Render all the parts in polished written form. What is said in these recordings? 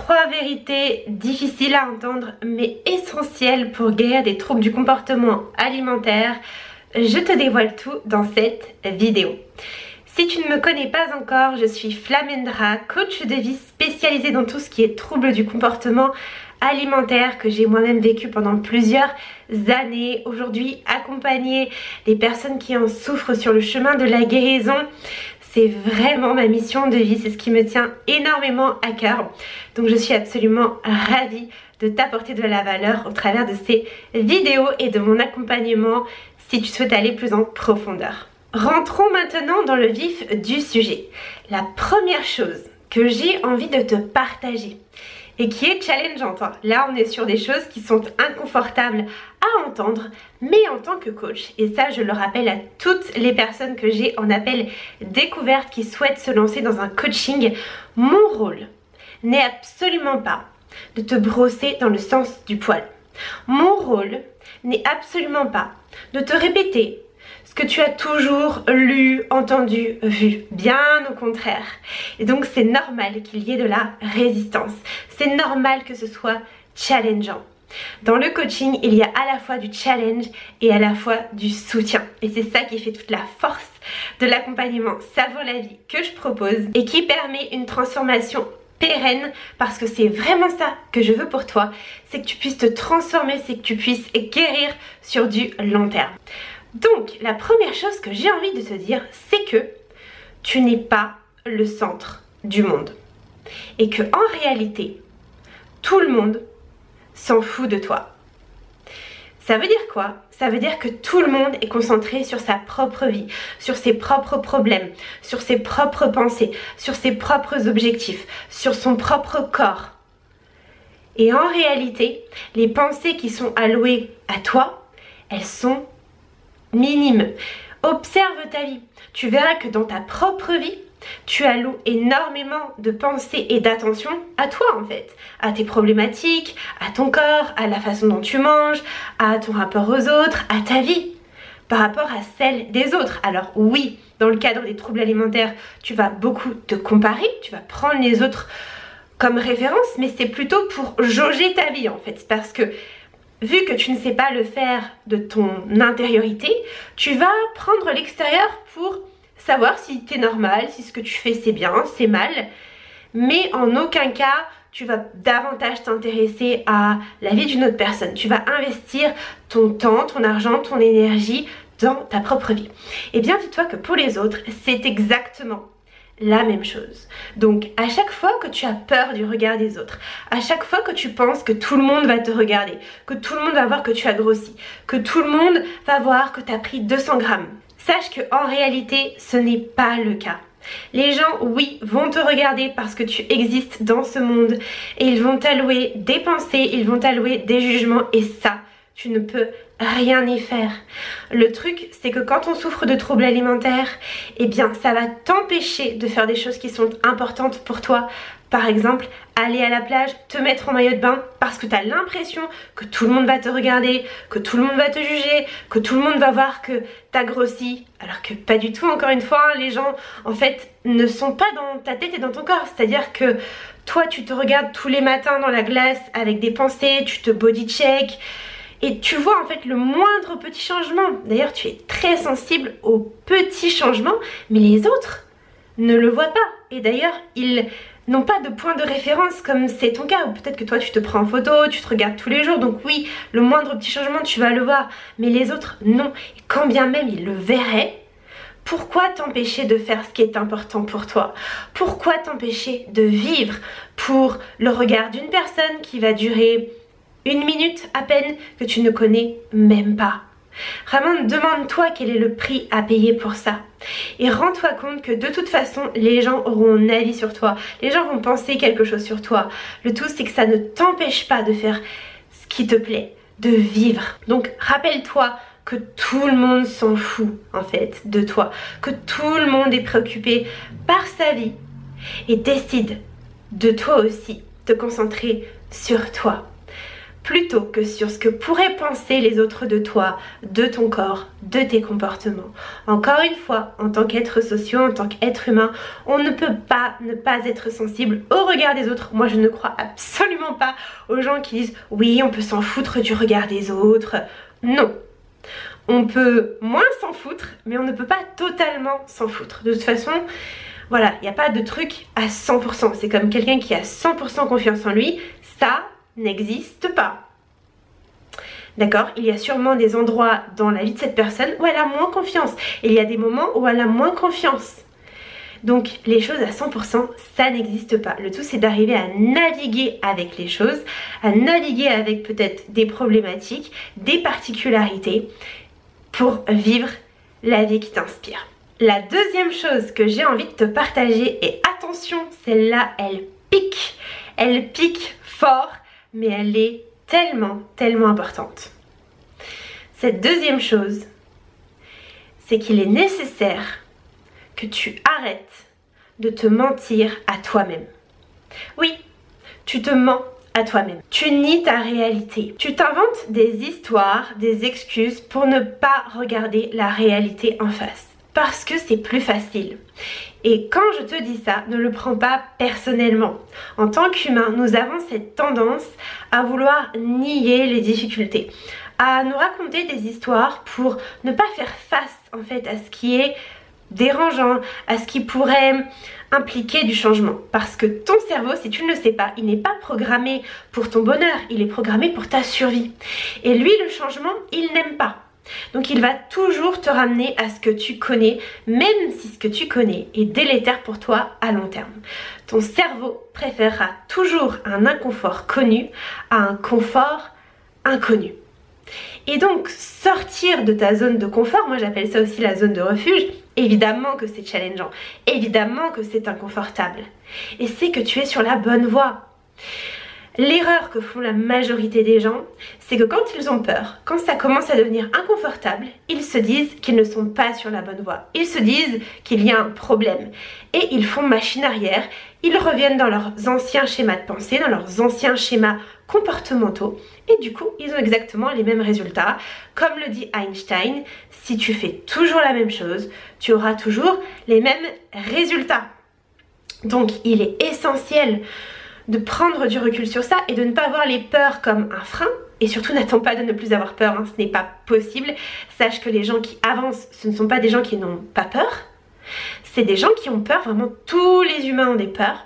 3 vérités difficiles à entendre mais essentielles pour guérir des troubles du comportement alimentaire. Je te dévoile tout dans cette vidéo. Si tu ne me connais pas encore, je suis Flamendra, coach de vie spécialisée dans tout ce qui est troubles du comportement alimentaire que j'ai moi-même vécu pendant plusieurs années. Aujourd'hui, accompagner les personnes qui en souffrent sur le chemin de la guérison. C'est vraiment ma mission de vie, c'est ce qui me tient énormément à cœur. Donc je suis absolument ravie de t'apporter de la valeur au travers de ces vidéos et de mon accompagnement si tu souhaites aller plus en profondeur. Rentrons maintenant dans le vif du sujet. La première chose que j'ai envie de te partager et qui est challengeante, là on est sur des choses qui sont inconfortables à entendre, mais en tant que coach, et ça je le rappelle à toutes les personnes que j'ai en appel découverte qui souhaitent se lancer dans un coaching, mon rôle n'est absolument pas de te brosser dans le sens du poil. Mon rôle n'est absolument pas de te répéter ce que tu as toujours lu, entendu, vu. Bien au contraire. Et donc c'est normal qu'il y ait de la résistance. C'est normal que ce soit challengeant. Dans le coaching, il y a à la fois du challenge et à la fois du soutien. Et c'est ça qui fait toute la force de l'accompagnement Savoure la vie que je propose et qui permet une transformation pérenne, parce que c'est vraiment ça que je veux pour toi, c'est que tu puisses te transformer, c'est que tu puisses guérir sur du long terme. Donc la première chose que j'ai envie de te dire, c'est que tu n'es pas le centre du monde et que en réalité tout le monde s'en fout de toi. Ça veut dire quoi? Ça veut dire que tout le monde est concentré sur sa propre vie, sur ses propres problèmes, sur ses propres pensées, sur ses propres objectifs, sur son propre corps. Et en réalité, les pensées qui sont allouées à toi, elles sont minimes. Observe ta vie. Tu verras que dans ta propre vie, tu alloues énormément de pensées et d'attention à toi en fait, à tes problématiques, à ton corps, à la façon dont tu manges, à ton rapport aux autres, à ta vie, par rapport à celle des autres. Alors oui, dans le cadre des troubles alimentaires, tu vas beaucoup te comparer, tu vas prendre les autres comme référence, mais c'est plutôt pour jauger ta vie en fait, parce que vu que tu ne sais pas le faire de ton intériorité, tu vas prendre l'extérieur pour savoir si t'es normal, si ce que tu fais c'est bien, c'est mal, mais en aucun cas tu vas davantage t'intéresser à la vie d'une autre personne. Tu vas investir ton temps, ton argent, ton énergie dans ta propre vie. Et bien dis-toi que pour les autres, c'est exactement la même chose. Donc à chaque fois que tu as peur du regard des autres, à chaque fois que tu penses que tout le monde va te regarder, que tout le monde va voir que tu as grossi, que tout le monde va voir que tu as pris 200 grammes, sache qu'en réalité ce n'est pas le cas. Les gens, oui, vont te regarder parce que tu existes dans ce monde et ils vont t'allouer des pensées, ils vont t'allouer des jugements et ça, tu ne peux rien y faire. Le truc, c'est que quand on souffre de troubles alimentaires, eh bien ça va t'empêcher de faire des choses qui sont importantes pour toi. Par exemple, aller à la plage, te mettre en maillot de bain parce que tu as l'impression que tout le monde va te regarder, que tout le monde va te juger, que tout le monde va voir que tu as grossi. Alors que pas du tout, encore une fois, les gens en fait ne sont pas dans ta tête et dans ton corps. C'est-à-dire que toi tu te regardes tous les matins dans la glace avec des pensées, tu te body check. Et tu vois en fait le moindre petit changement. D'ailleurs tu es très sensible aux petits changements, mais les autres ne le voient pas. Et d'ailleurs ils n'ont pas de point de référence comme c'est ton cas. Ou peut-être que toi tu te prends en photo, tu te regardes tous les jours. Donc oui, le moindre petit changement tu vas le voir. Mais les autres non. Et quand bien même ils le verraient, pourquoi t'empêcher de faire ce qui est important pour toi? Pourquoi t'empêcher de vivre pour le regard d'une personne qui va durer 1 minute à peine, que tu ne connais même pas? Vraiment, demande-toi quel est le prix à payer pour ça. Et rends-toi compte que de toute façon, les gens auront un avis sur toi. Les gens vont penser quelque chose sur toi. Le tout, c'est que ça ne t'empêche pas de faire ce qui te plaît, de vivre. Donc, rappelle-toi que tout le monde s'en fout, en fait, de toi. Que tout le monde est préoccupé par sa vie. Et décide de toi aussi te concentrer sur toi. plutôt que sur ce que pourraient penser les autres de toi, de ton corps, de tes comportements. Encore une fois, en tant qu'être social, en tant qu'être humain, on ne peut pas ne pas être sensible au regard des autres. Moi, je ne crois absolument pas aux gens qui disent « oui, on peut s'en foutre du regard des autres ». Non. On peut moins s'en foutre, mais on ne peut pas totalement s'en foutre. De toute façon, voilà, il n'y a pas de truc à 100%. C'est comme quelqu'un qui a 100% confiance en lui, ça n'existe pas. D'accord? Il y a sûrement des endroits dans la vie de cette personne où elle a moins confiance. Et il y a des moments où elle a moins confiance. Donc les choses à 100%, ça n'existe pas. Le tout, c'est d'arriver à naviguer avec les choses, à naviguer avec peut-être des problématiques, des particularités pour vivre la vie qui t'inspire. La deuxième chose que j'ai envie de te partager, et attention, celle-là, elle pique fort, mais elle est tellement importante. Cette deuxième chose, c'est qu'il est nécessaire que tu arrêtes de te mentir à toi-même. Oui, tu te mens à toi-même. Tu nies ta réalité. Tu t'inventes des histoires, des excuses pour ne pas regarder la réalité en face. Parce que c'est plus facile. Et quand je te dis ça, ne le prends pas personnellement. En tant qu'humain, nous avons cette tendance à vouloir nier les difficultés, à nous raconter des histoires pour ne pas faire face en fait à ce qui est dérangeant, à ce qui pourrait impliquer du changement. Parce que ton cerveau, si tu ne le sais pas, il n'est pas programmé pour ton bonheur, il est programmé pour ta survie. Et lui, le changement, il n'aime pas. Donc il va toujours te ramener à ce que tu connais, même si ce que tu connais est délétère pour toi à long terme. Ton cerveau préférera toujours un inconfort connu à un confort inconnu. Et donc sortir de ta zone de confort, moi j'appelle ça aussi la zone de refuge, évidemment que c'est challengeant, évidemment que c'est inconfortable. Et c'est que tu es sur la bonne voie. L'erreur que font la majorité des gens, c'est que quand ils ont peur, quand ça commence à devenir inconfortable, ils se disent qu'ils ne sont pas sur la bonne voie. Ils se disent qu'il y a un problème. Et ils font machine arrière, ils reviennent dans leurs anciens schémas de pensée, dans leurs anciens schémas comportementaux. Et du coup, ils ont exactement les mêmes résultats. Comme le dit Einstein, si tu fais toujours la même chose, tu auras toujours les mêmes résultats. Donc, il est essentiel de prendre du recul sur ça et de ne pas voir les peurs comme un frein. Et surtout, n'attends pas de ne plus avoir peur, hein, ce n'est pas possible. Sache que les gens qui avancent, ce ne sont pas des gens qui n'ont pas peur. C'est des gens qui ont peur, vraiment tous les humains ont des peurs.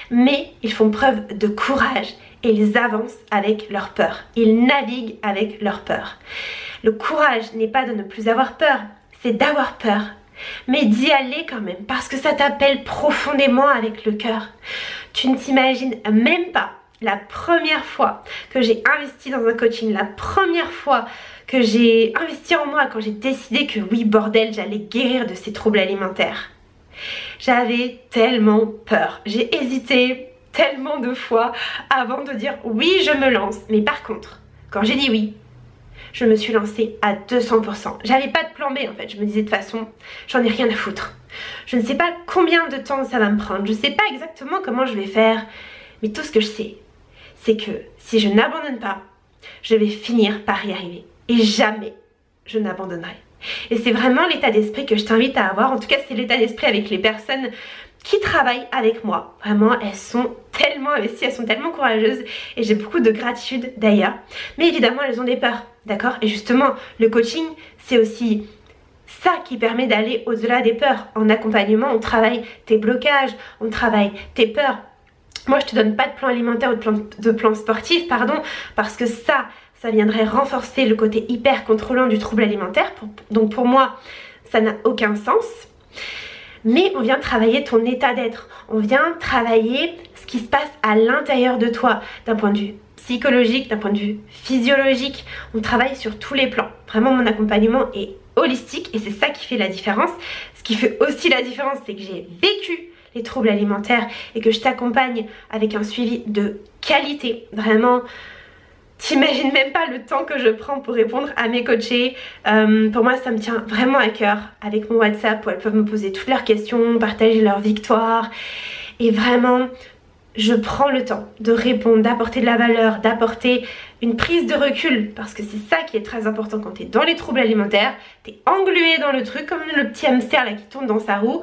Mais ils font preuve de courage et ils avancent avec leur peur. Ils naviguent avec leur peur. Le courage n'est pas de ne plus avoir peur, c'est d'avoir peur. Mais d'y aller quand même, parce que ça t'appelle profondément avec le cœur. Tu ne t'imagines même pas la première fois que j'ai investi dans un coaching, la première fois que j'ai investi en moi, quand j'ai décidé que oui, bordel, j'allais guérir de ces troubles alimentaires. J'avais tellement peur, j'ai hésité tellement de fois avant de dire oui, je me lance. Mais par contre, quand j'ai dit oui, je me suis lancée à 200%. J'avais pas de plan B en fait, je me disais de toute façon, j'en ai rien à foutre. Je ne sais pas combien de temps ça va me prendre, je sais pas exactement comment je vais faire, mais tout ce que je sais, c'est que si je n'abandonne pas, je vais finir par y arriver. Et jamais je n'abandonnerai. Et c'est vraiment l'état d'esprit que je t'invite à avoir, en tout cas c'est l'état d'esprit avec les personnes qui travaillent avec moi. Vraiment, elles sont tellement investies, elles sont tellement courageuses et j'ai beaucoup de gratitude d'ailleurs. Mais évidemment, elles ont des peurs, d'accord? Et justement, le coaching, c'est aussi ça qui permet d'aller au-delà des peurs. En accompagnement, on travaille tes blocages, on travaille tes peurs. Moi, je te donne pas de plan alimentaire ou de plan sportif, pardon, parce que ça viendrait renforcer le côté hyper contrôlant du trouble alimentaire. Donc pour moi, ça n'a aucun sens. Mais on vient travailler ton état d'être, on vient travailler ce qui se passe à l'intérieur de toi, d'un point de vue psychologique, d'un point de vue physiologique. On travaille sur tous les plans. Vraiment, mon accompagnement est holistique et c'est ça qui fait la différence. Ce qui fait aussi la différence, c'est que j'ai vécu les troubles alimentaires et que je t'accompagne avec un suivi de qualité. Vraiment, t'imagines même pas le temps que je prends pour répondre à mes coachés. Pour moi, ça me tient vraiment à cœur avec mon WhatsApp où elles peuvent me poser toutes leurs questions, partager leurs victoires. Et vraiment, je prends le temps de répondre, d'apporter de la valeur, d'apporter une prise de recul, parce que c'est ça qui est très important quand tu es dans les troubles alimentaires, tu es englué dans le truc comme le petit hamster là qui tourne dans sa roue,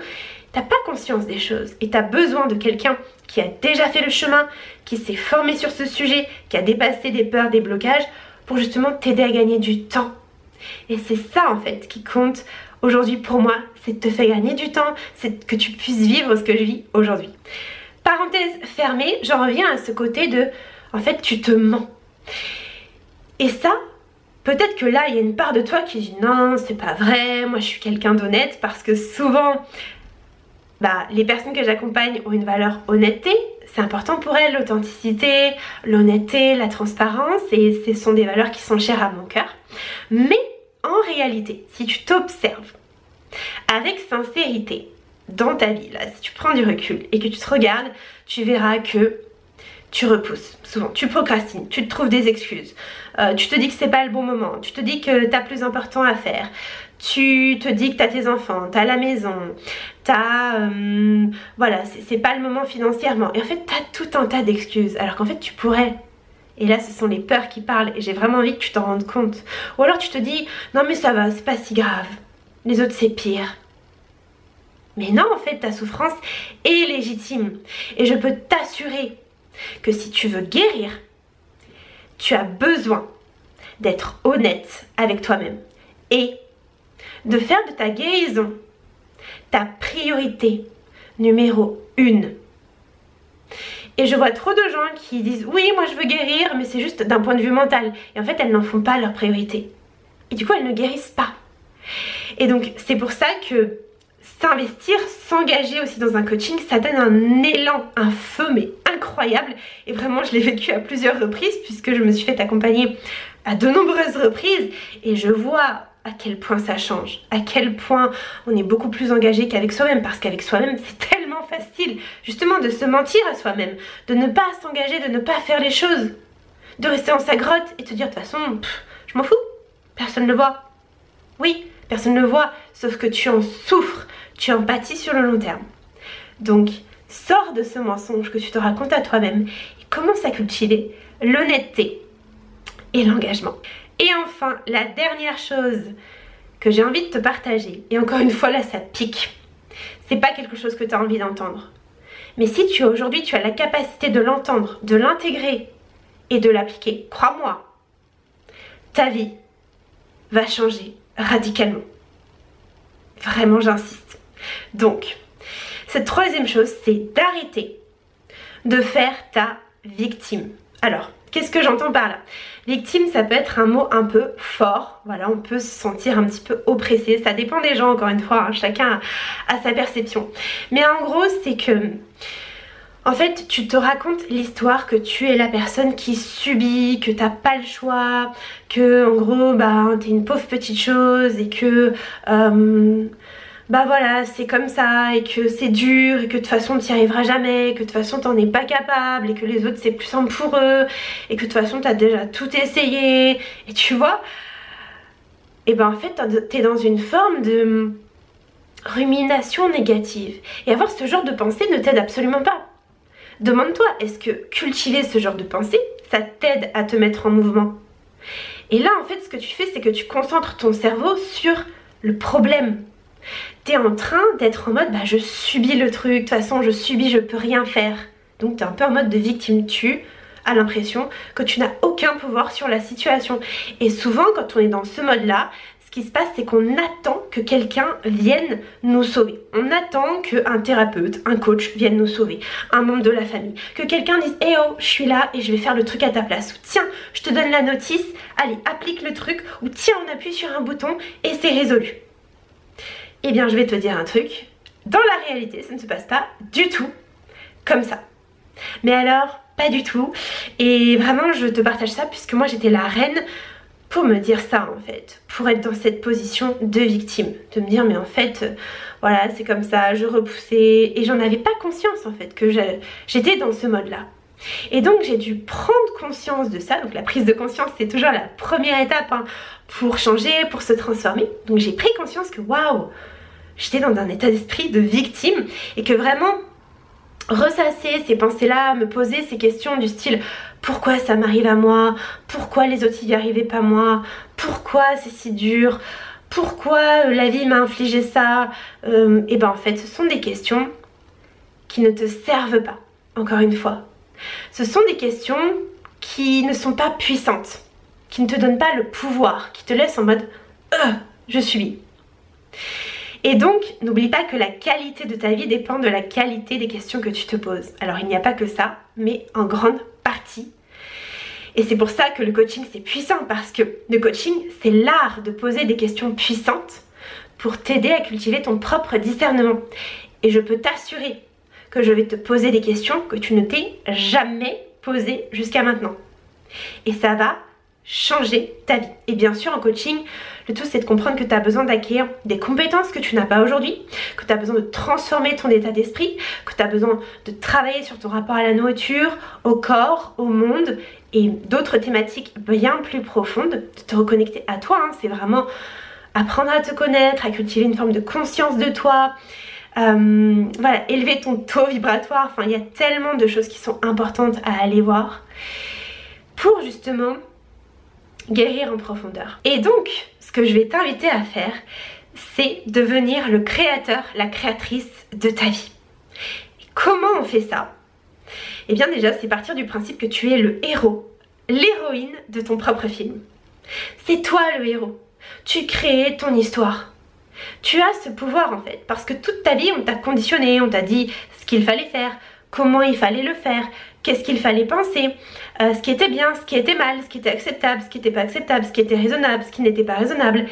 t'as pas conscience des choses et tu as besoin de quelqu'un qui a déjà fait le chemin, qui s'est formé sur ce sujet, qui a dépassé des peurs, des blocages, pour justement t'aider à gagner du temps. Et c'est ça en fait qui compte aujourd'hui pour moi, c'est de te faire gagner du temps, c'est que tu puisses vivre ce que je vis aujourd'hui. Parenthèse fermée, j'en reviens à ce côté de, en fait, tu te mens. Et ça, peut-être que là, il y a une part de toi qui dit non, c'est pas vrai, moi je suis quelqu'un d'honnête, parce que souvent, les personnes que j'accompagne ont une valeur honnêteté. C'est important pour elles, l'authenticité, l'honnêteté, la transparence, et ce sont des valeurs qui sont chères à mon cœur. Mais en réalité, si tu t'observes avec sincérité, dans ta vie, là, si tu prends du recul et que tu te regardes, tu verras que tu repousses souvent, tu procrastines, tu te trouves des excuses, tu te dis que c'est pas le bon moment, tu te dis que t'as plus important à faire, tu te dis que t'as tes enfants, t'as la maison, voilà, c'est pas le moment financièrement, et en fait t'as tout un tas d'excuses, alors qu'en fait tu pourrais. Et là ce sont les peurs qui parlent, et j'ai vraiment envie que tu t'en rendes compte. Ou alors tu te dis, non mais ça va, c'est pas si grave, les autres c'est pire. Mais non, en fait, ta souffrance est légitime. Et je peux t'assurer que si tu veux guérir, tu as besoin d'être honnête avec toi-même. Et de faire de ta guérison ta priorité numéro 1. Et je vois trop de gens qui disent « Oui, moi je veux guérir, mais c'est juste d'un point de vue mental. » Et en fait, elles n'en font pas leur priorité. Et du coup, elles ne guérissent pas. Et donc, c'est pour ça que s'investir, s'engager aussi dans un coaching, ça donne un élan, un feu mais incroyable. Et vraiment je l'ai vécu à plusieurs reprises puisque je me suis fait accompagner à de nombreuses reprises. Et je vois à quel point ça change, à quel point on est beaucoup plus engagé qu'avec soi-même. Parce qu'avec soi-même c'est tellement facile justement de se mentir à soi-même, de ne pas s'engager, de ne pas faire les choses, de rester dans sa grotte et te dire de toute façon je m'en fous, personne ne le voit. Oui, personne ne le voit, sauf que tu en souffres, tu en pâtis sur le long terme. Donc, sors de ce mensonge que tu te racontes à toi-même et commence à cultiver l'honnêteté et l'engagement. Et enfin, la dernière chose que j'ai envie de te partager, et encore une fois là ça pique, c'est pas quelque chose que tu as envie d'entendre. Mais si aujourd'hui tu as la capacité de l'entendre, de l'intégrer et de l'appliquer, crois-moi, ta vie va changer radicalement. Vraiment, j'insiste. Donc, cette troisième chose, c'est d'arrêter de faire ta victime. Alors, qu'est-ce que j'entends par là? Victime, ça peut être un mot un peu fort. Voilà, on peut se sentir un petit peu oppressé. Ça dépend des gens, encore une fois, hein, chacun a sa perception. Mais en gros, c'est que en fait, tu te racontes l'histoire que tu es la personne qui subit, que t'as pas le choix, que en gros, t'es une pauvre petite chose et que voilà, c'est comme ça et que c'est dur et que de toute façon t'y arriveras jamais, que de toute façon t'en es pas capable et que les autres c'est plus simple pour eux et que de toute façon t'as déjà tout essayé et tu vois. Et en fait t'es dans une forme de rumination négative et avoir ce genre de pensée ne t'aide absolument pas. Demande-toi, est-ce que cultiver ce genre de pensée, ça t'aide à te mettre en mouvement? Et là, en fait, ce que tu fais, c'est que tu concentres ton cerveau sur le problème. Tu es en train d'être en mode, je subis le truc, de toute façon, je subis, je peux rien faire. Donc, tu es un peu en mode de victime. Tu as l'impression que tu n'as aucun pouvoir sur la situation. Et souvent, quand on est dans ce mode-là, ce qui se passe, c'est qu'on attend que quelqu'un vienne nous sauver. On attend qu'un thérapeute, un coach vienne nous sauver, un membre de la famille. Que quelqu'un dise « Eh oh, je suis là et je vais faire le truc à ta place » ou « Tiens, je te donne la notice, allez, applique le truc » ou « Tiens, on appuie sur un bouton et c'est résolu ». Eh bien, je vais te dire un truc. Dans la réalité, ça ne se passe pas du tout comme ça. Mais alors, pas du tout. Et vraiment, je te partage ça puisque moi, j'étais la reine pour me dire ça en fait, pour être dans cette position de victime, de me dire mais en fait voilà c'est comme ça, je repoussais et j'en avais pas conscience en fait que j'étais dans ce mode là. Et donc j'ai dû prendre conscience de ça, donc la prise de conscience c'est toujours la première étape pour changer, pour se transformer. Donc j'ai pris conscience que waouh, j'étais dans un état d'esprit de victime et que vraiment ressasser ces pensées-là, me poser ces questions du style pourquoi ça m'arrive à moi, pourquoi les autres n'y arrivaient pas moi, pourquoi c'est si dur, pourquoi la vie m'a infligé ça, et ben en fait ce sont des questions qui ne te servent pas, encore une fois. Ce sont des questions qui ne sont pas puissantes, qui ne te donnent pas le pouvoir, qui te laissent en mode je suis. Et donc, n'oublie pas que la qualité de ta vie dépend de la qualité des questions que tu te poses. Alors, il n'y a pas que ça, mais en grande partie. Et c'est pour ça que le coaching, c'est puissant, parce que le coaching, c'est l'art de poser des questions puissantes pour t'aider à cultiver ton propre discernement. Et je peux t'assurer que je vais te poser des questions que tu ne t'es jamais posées jusqu'à maintenant. Et ça va changer ta vie. Et bien sûr, en coaching, le tout c'est de comprendre que tu as besoin d'acquérir des compétences que tu n'as pas aujourd'hui, que tu as besoin de transformer ton état d'esprit, que tu as besoin de travailler sur ton rapport à la nourriture, au corps, au monde et d'autres thématiques bien plus profondes, de te reconnecter à toi, hein. C'est vraiment apprendre à te connaître, à cultiver une forme de conscience de toi, voilà, élever ton taux vibratoire. Enfin, il y a tellement de choses qui sont importantes à aller voir pour justement guérir en profondeur. Et donc, ce que je vais t'inviter à faire, c'est devenir le créateur, la créatrice de ta vie. Et comment on fait ça? Eh bien déjà, c'est partir du principe que tu es le héros, l'héroïne de ton propre film. C'est toi le héros. Tu crées ton histoire. Tu as ce pouvoir en fait, parce que toute ta vie, on t'a conditionné, on t'a dit ce qu'il fallait faire, comment il fallait le faire, qu'est-ce qu'il fallait penser, ce qui était bien, ce qui était mal, ce qui était acceptable, ce qui n'était pas acceptable, ce qui était raisonnable, ce qui n'était pas raisonnable.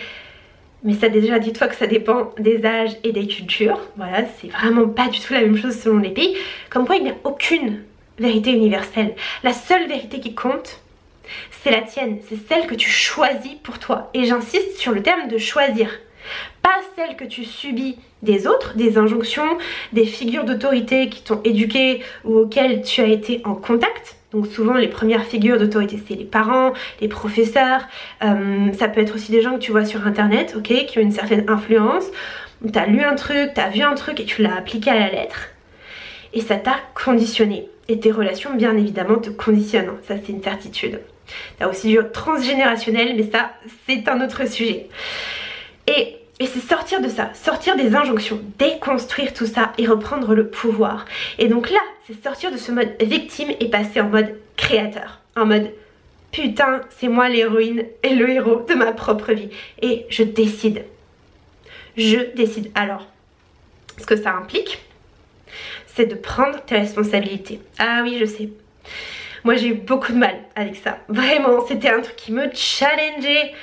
Mais ça déjà, dis-toi que ça dépend des âges et des cultures. Voilà, c'est vraiment pas du tout la même chose selon les pays. Comme quoi il n'y a aucune vérité universelle. La seule vérité qui compte, c'est la tienne, c'est celle que tu choisis pour toi. Et j'insiste sur le terme de choisir. Pas celle que tu subis des autres, des injonctions, des figures d'autorité qui t'ont éduqué ou auxquelles tu as été en contact. Donc souvent les premières figures d'autorité c'est les parents, les professeurs, ça peut être aussi des gens que tu vois sur internet, ok, qui ont une certaine influence. Tu as lu un truc, tu as vu un truc et tu l'as appliqué à la lettre. Et ça t'a conditionné. Et tes relations bien évidemment te conditionnent, ça c'est une certitude. Tu as aussi du transgénérationnel, mais ça c'est un autre sujet. Et c'est sortir de ça, sortir des injonctions, déconstruire tout ça et reprendre le pouvoir. Et donc là, c'est sortir de ce mode victime et passer en mode créateur. En mode putain, c'est moi l'héroïne et le héros de ma propre vie. Et je décide. Je décide. Alors, ce que ça implique, c'est de prendre tes responsabilités. Ah oui, je sais. Moi, j'ai eu beaucoup de mal avec ça. Vraiment, c'était un truc qui me challengeait.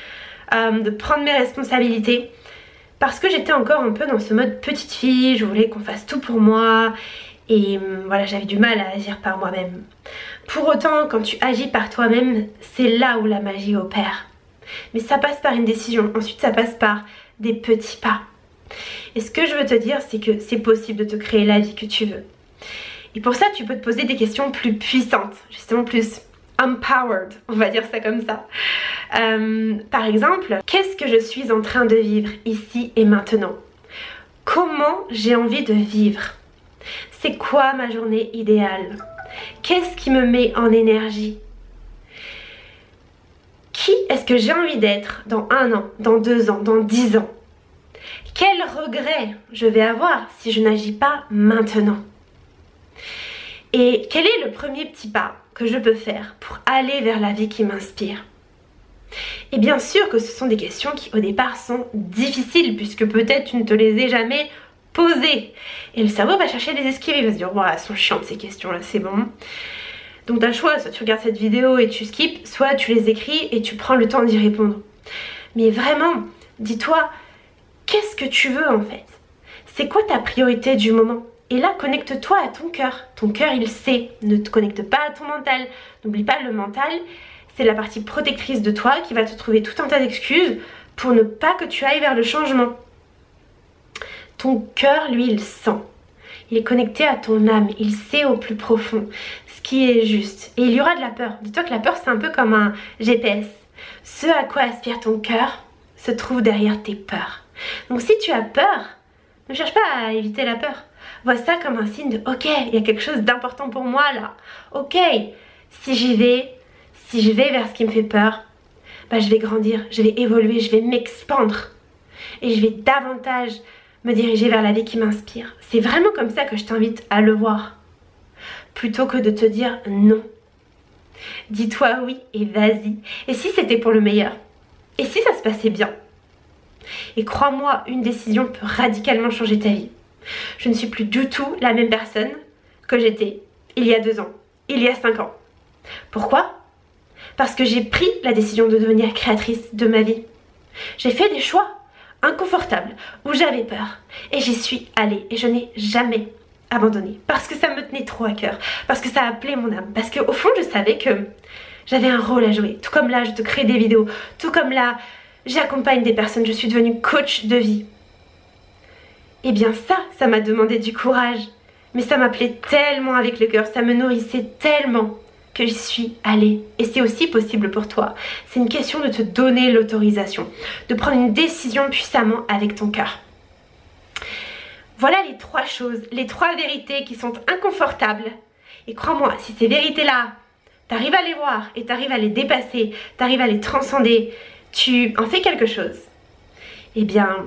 De prendre mes responsabilités parce que j'étais encore un peu dans ce mode petite fille, je voulais qu'on fasse tout pour moi et voilà, j'avais du mal à agir par moi-même. Pour autant, quand tu agis par toi-même, c'est là où la magie opère. Mais ça passe par une décision, ensuite ça passe par des petits pas. Et ce que je veux te dire, c'est que c'est possible de te créer la vie que tu veux. Et pour ça, tu peux te poser des questions plus puissantes, justement plus empowered, on va dire ça comme ça. Par exemple, qu'est-ce que je suis en train de vivre ici et maintenant? Comment j'ai envie de vivre? C'est quoi ma journée idéale? Qu'est-ce qui me met en énergie? Qui est-ce que j'ai envie d'être dans 1 an, dans 2 ans, dans 10 ans? Quel regret je vais avoir si je n'agis pas maintenant? Et quel est le premier petit pas que je peux faire pour aller vers la vie qui m'inspire? Et bien sûr que ce sont des questions qui au départ sont difficiles puisque peut-être tu ne te les aies jamais posées. Et le cerveau va chercher des esquives, il va se dire bon, elles sont chiantes ces questions là, c'est bon. Donc tu as le choix, soit tu regardes cette vidéo et tu skips, soit tu les écris et tu prends le temps d'y répondre. Mais vraiment, dis-toi, qu'est-ce que tu veux en fait? C'est quoi ta priorité du moment? Et là, connecte-toi à ton cœur. Ton cœur, il sait. Ne te connecte pas à ton mental. N'oublie pas, le mental, c'est la partie protectrice de toi qui va te trouver tout un tas d'excuses pour ne pas que tu ailles vers le changement. Ton cœur, lui, il sent. Il est connecté à ton âme. Il sait au plus profond ce qui est juste. Et il y aura de la peur. Dis-toi que la peur, c'est un peu comme un GPS. Ce à quoi aspire ton cœur se trouve derrière tes peurs. Donc si tu as peur, ne cherche pas à éviter la peur. Vois ça comme un signe de ok, il y a quelque chose d'important pour moi là. Ok, si je vais vers ce qui me fait peur, bah, je vais grandir, je vais évoluer, je vais m'expandre. Et je vais davantage me diriger vers la vie qui m'inspire. C'est vraiment comme ça que je t'invite à le voir. Plutôt que de te dire non. Dis-toi oui et vas-y. Et si c'était pour le meilleur? Et si ça se passait bien? Et crois-moi, une décision peut radicalement changer ta vie. Je ne suis plus du tout la même personne que j'étais il y a 2 ans, il y a 5 ans. Pourquoi? Parce que j'ai pris la décision de devenir créatrice de ma vie. J'ai fait des choix inconfortables où j'avais peur et j'y suis allée et je n'ai jamais abandonné parce que ça me tenait trop à cœur, parce que ça appelait mon âme, parce qu'au fond je savais que j'avais un rôle à jouer. Tout comme là je te crée des vidéos, tout comme là j'accompagne des personnes, je suis devenue coach de vie. Et bien ça m'a demandé du courage, mais ça m'appelait tellement avec le cœur, ça me nourrissait tellement que j'y suis allée. Et c'est aussi possible pour toi. C'est une question de te donner l'autorisation, de prendre une décision puissamment avec ton cœur. Voilà les 3 choses, les 3 vérités qui sont inconfortables. Et crois-moi, si ces vérités-là, t'arrives à les voir et t'arrives à les dépasser, t'arrives à les transcender, tu en fais quelque chose, eh bien,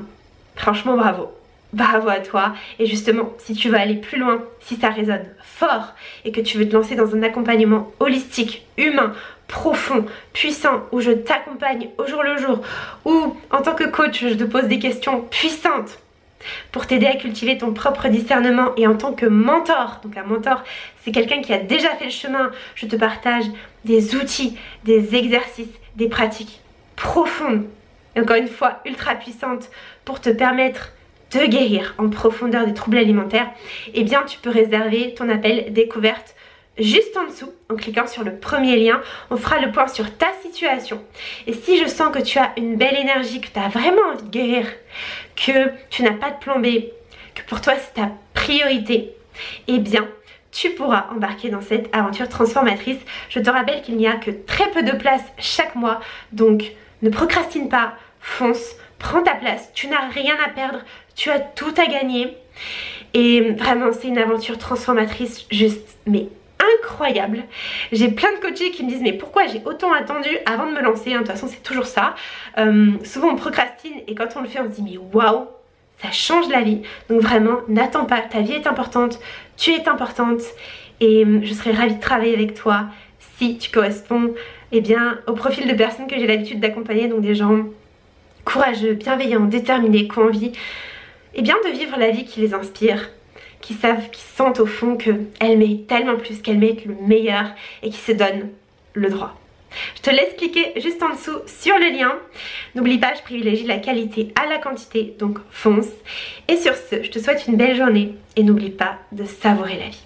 franchement bravo. Bravo à toi. Et justement, si tu veux aller plus loin, si ça résonne fort et que tu veux te lancer dans un accompagnement holistique, humain, profond, puissant, où je t'accompagne au jour le jour, où en tant que coach je te pose des questions puissantes pour t'aider à cultiver ton propre discernement, et en tant que mentor, donc un mentor c'est quelqu'un qui a déjà fait le chemin, je te partage des outils, des exercices, des pratiques profondes, et encore une fois ultra puissantes pour te permettre de guérir en profondeur des troubles alimentaires. Eh bien tu peux réserver ton appel découverte juste en dessous en cliquant sur le premier lien. On fera le point sur ta situation, et si je sens que tu as une belle énergie, que tu as vraiment envie de guérir, que tu n'as pas de plan B, que pour toi c'est ta priorité, eh bien tu pourras embarquer dans cette aventure transformatrice. Je te rappelle qu'il n'y a que très peu de place chaque mois, donc ne procrastine pas, fonce, prends ta place, tu n'as rien à perdre, tu as tout à gagner. Et vraiment c'est une aventure transformatrice juste mais incroyable. J'ai plein de coachés qui me disent mais pourquoi j'ai autant attendu avant de me lancer, hein, de toute façon c'est toujours ça. Souvent on procrastine et quand on le fait on se dit mais waouh, ça change la vie. Donc vraiment n'attends pas, ta vie est importante, tu es importante, et je serais ravie de travailler avec toi si tu corresponds eh bien, au profil de personnes que j'ai l'habitude d'accompagner, donc des gens courageux, bienveillants, déterminés, qui ont envie eh bien, de vivre la vie qui les inspire, qui savent, qui sentent au fond qu'elles méritent tellement plus, qu'elles méritent le meilleur et qui se donnent le droit. Je te laisse cliquer juste en dessous sur le lien. N'oublie pas, je privilégie la qualité à la quantité, donc fonce. Et sur ce, je te souhaite une belle journée et n'oublie pas de savourer la vie.